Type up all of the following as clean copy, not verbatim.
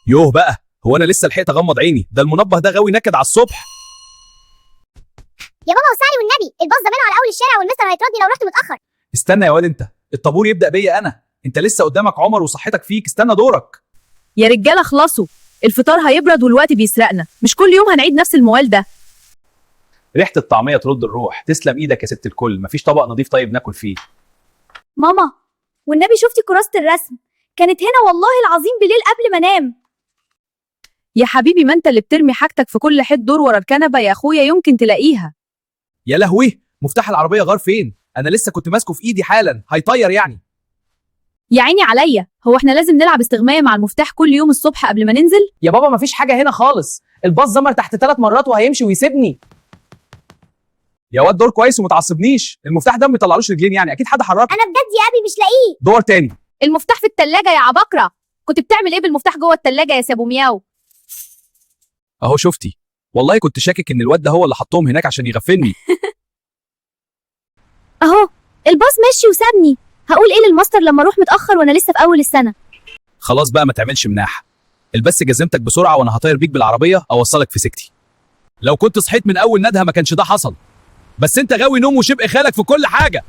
يوه بقى، هو انا لسه لحقت اغمض عيني؟ ده المنبه ده غاوي نكد على الصبح. يا بابا وسعلي والنبي، الباص زمانه على اول الشارع والمستر هيطردني لو رحت متاخر. استنى يا واد انت، الطابور يبدأ بيا انا، انت لسه قدامك عمر وصحتك فيك، استنى دورك. يا رجاله اخلصوا، الفطار هيبرد والوقت بيسرقنا، مش كل يوم هنعيد نفس الموال ده. ريحة الطعمية ترد الروح، تسلم ايدك يا ست الكل، مفيش طبق نظيف طيب ناكل فيه؟ ماما والنبي شفتي كراسه الرسم؟ كانت هنا والله العظيم بالليل قبل ما انام. يا حبيبي ما انت اللي بترمي حاجتك في كل حته، دور ورا الكنبه يا اخويا يمكن تلاقيها. يا لهوي، مفتاح العربية غار فين؟ انا لسه كنت ماسكه في ايدي حالا، هيطير يعني. يا عيني عليا، هو احنا لازم نلعب استغماية مع المفتاح كل يوم الصبح قبل ما ننزل؟ يا بابا مفيش حاجه هنا خالص، الباص زمر تحت 3 مرات وهيمشي ويسيبني. يا واد دور كويس ومتعصبنيش، المفتاح ده ما بيطلعلوش رجلين يعني، اكيد حد حركه. انا بجد يا ابي مش لاقيه. دور تاني. المفتاح في التلاجة يا عباقرة، كنت بتعمل ايه بالمفتاح جوه التلاجة يا سابو مياو؟ اهو شفتي، والله كنت شاكك ان الواد ده هو اللي حطهم هناك عشان يغفلني. اهو الباص مشي وسابني، هقول ايه للماستر لما اروح متاخر وانا لسه في اول السنه؟ خلاص بقى ما تعملش مناح، البس جزمتك بسرعه وانا هطير بيك بالعربيه اوصلك في سكتي. لو كنت صحيت من اول ندهه ما كانش ده حصل، بس انت غاوي نوم وشبق خالك في كل حاجه.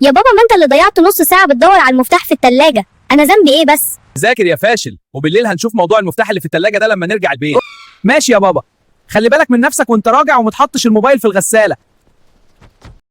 يا بابا ما انت اللي ضيعت نص ساعه بتدور على المفتاح في التلاجة، انا ذنبي ايه بس؟ ذاكر يا فاشل، وبالليل هنشوف موضوع المفتاح اللي في التلاجة ده لما نرجع البيت. ماشي يا بابا، خلي بالك من نفسك وانت راجع ومتحطش الموبايل في الغساله.